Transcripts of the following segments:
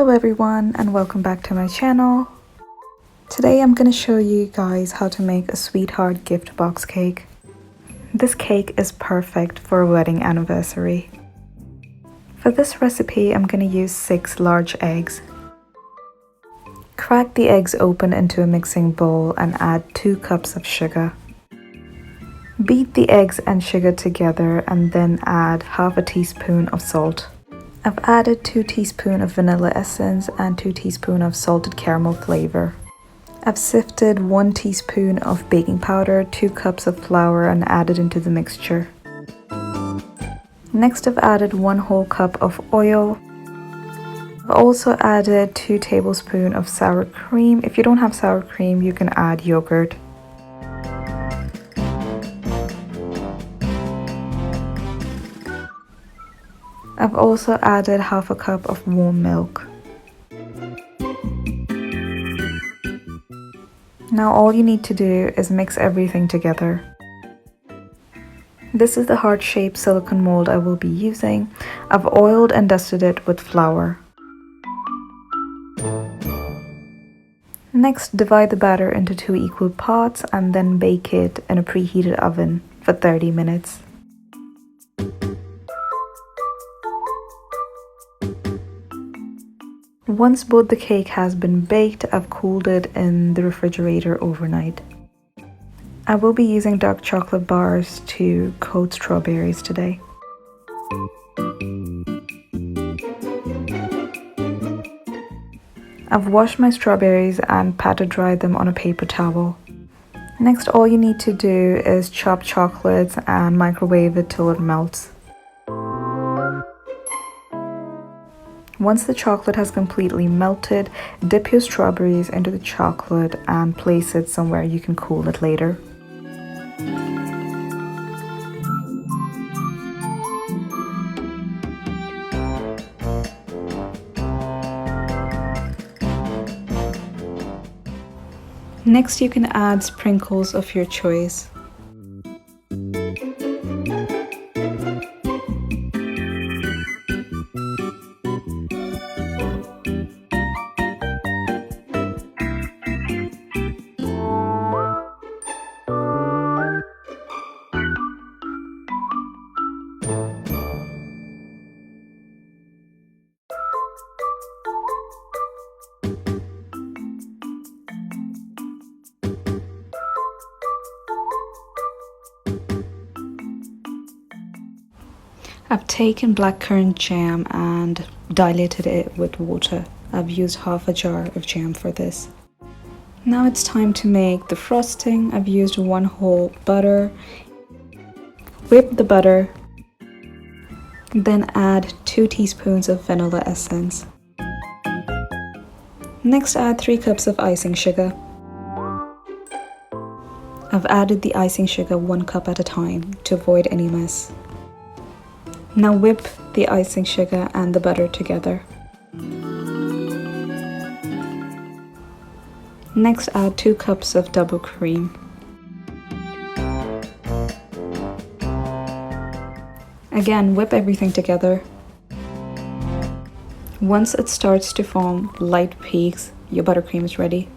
Hello everyone and welcome back to my channel. Today I'm going to show you guys how to make a sweetheart gift box cake. This cake is perfect for a wedding anniversary. For this recipe I'm going to use 6 large eggs. Crack the eggs open into a mixing bowl and add 2 cups of sugar. Beat the eggs and sugar together and then add half a teaspoon of salt. I've added 2 teaspoons of vanilla essence and 2 teaspoons of salted caramel flavor. I've sifted 1 teaspoon of baking powder, 2 cups of flour and added into the mixture. Next I've added 1 whole cup of oil. I've also added 2 tablespoons of sour cream. If you don't have sour cream, you can add yogurt. I've also added half a cup of warm milk. Now all you need to do is mix everything together. This is the heart-shaped silicone mold I will be using. I've oiled and dusted it with flour. Next, divide the batter into 2 equal parts and then bake it in a preheated oven for 30 minutes. Once both the cake has been baked, I've cooled it in the refrigerator overnight. I will be using dark chocolate bars to coat strawberries today. I've washed my strawberries and pat dry them on a paper towel. Next, all you need to do is chop chocolates and microwave it till it melts. Once the chocolate has completely melted, dip your strawberries into the chocolate and place it somewhere you can cool it later. Next, you can add sprinkles of your choice. I've taken blackcurrant jam and diluted it with water. I've used half a jar of jam for this. Now it's time to make the frosting. I've used 1 whole butter. Whip the butter. Then add 2 teaspoons of vanilla essence. Next add 3 cups of icing sugar. I've added the icing sugar 1 cup at a time to avoid any mess. Now whip the icing sugar and the butter together. Next add 2 cups of double cream. Again, whip everything together. Once it starts to form light peaks, your buttercream is ready.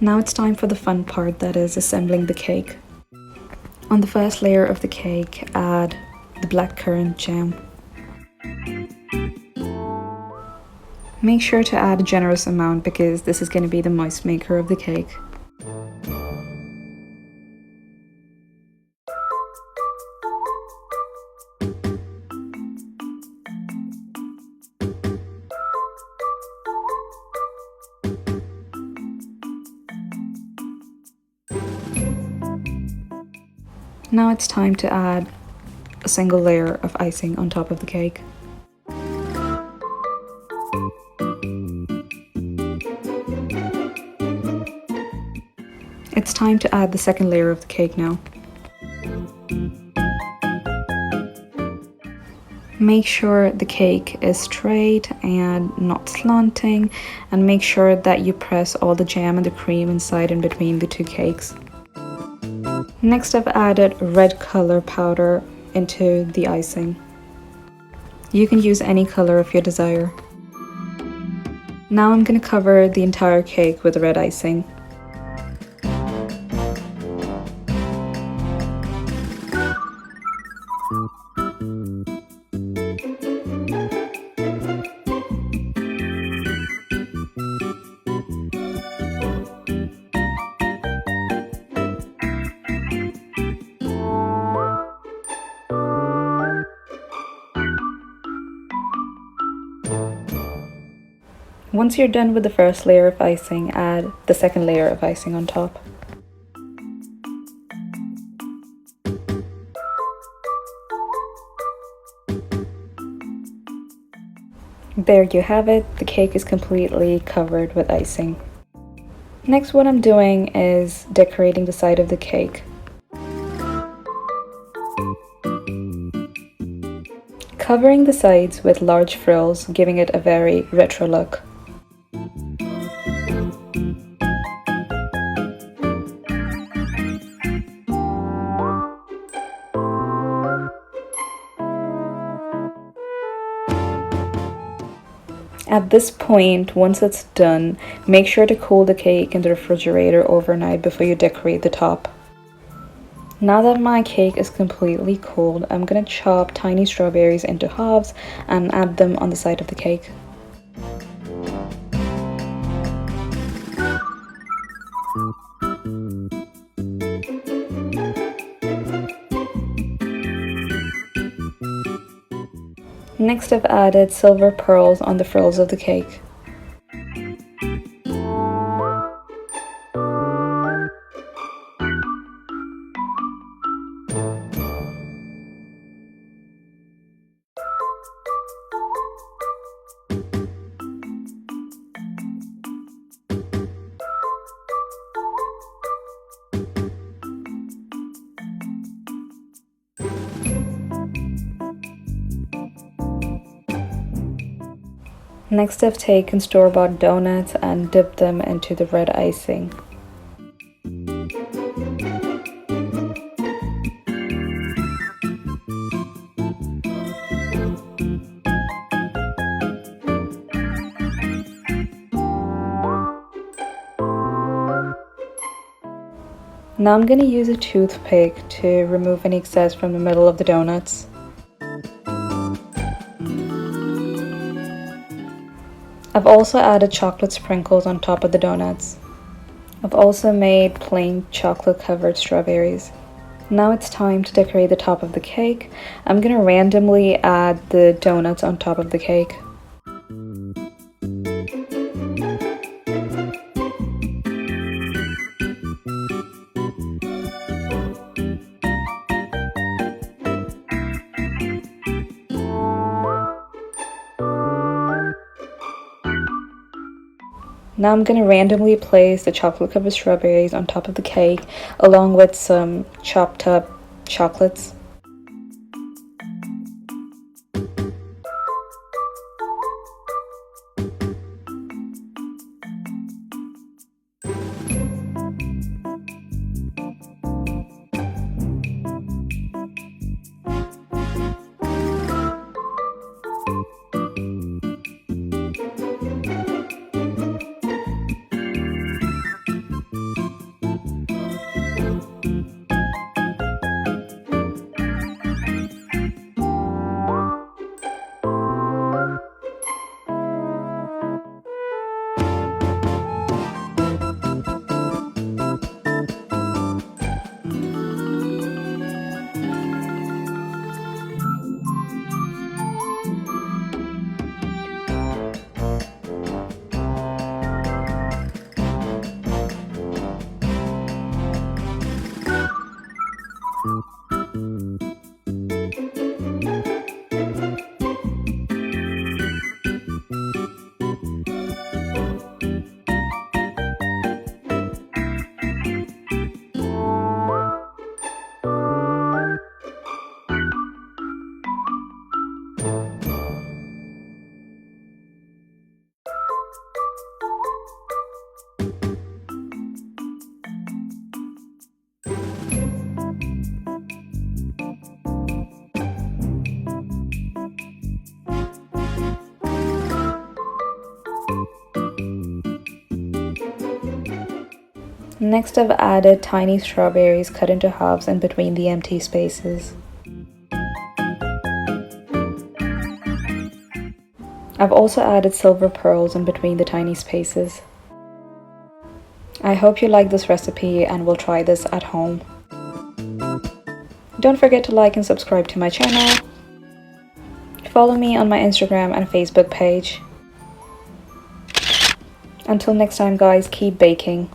Now it's time for the fun part, that is assembling the cake. On the first layer of the cake, add the blackcurrant jam. Make sure to add a generous amount because this is going to be the moist maker of the cake. Now it's time to add a single layer of icing on top of the cake. It's time to add the second layer of the cake now. Make sure the cake is straight and not slanting, and make sure that you press all the jam and the cream inside and between the 2 cakes. Next, I've added red color powder into the icing. You can use any color of your desire. Now I'm going to cover the entire cake with red icing. Once you're done with the first layer of icing, add the second layer of icing on top. There you have it, the cake is completely covered with icing. Next, what I'm doing is decorating the side of the cake. Covering the sides with large frills, giving it a very retro look. At this point, once it's done, make sure to cool the cake in the refrigerator overnight before you decorate the top. Now that my cake is completely cooled, I'm gonna chop tiny strawberries into halves and add them on the side of the cake. Next, I've added silver pearls on the frills of the cake. Next, I've taken store-bought donuts and dipped them into the red icing. Now I'm going to use a toothpick to remove any excess from the middle of the donuts. I've also added chocolate sprinkles on top of the donuts. I've also made plain chocolate covered strawberries. Now it's time to decorate the top of the cake. I'm going to randomly add the donuts on top of the cake. Now I'm going to randomly place the chocolate covered strawberries on top of the cake along with some chopped up chocolates. Next, I've added tiny strawberries cut into halves in between the empty spaces. I've also added silver pearls in between the tiny spaces. I hope you like this recipe and will try this at home. Don't forget to like and subscribe to my channel. Follow me on my Instagram and Facebook page. Until next time guys, keep baking.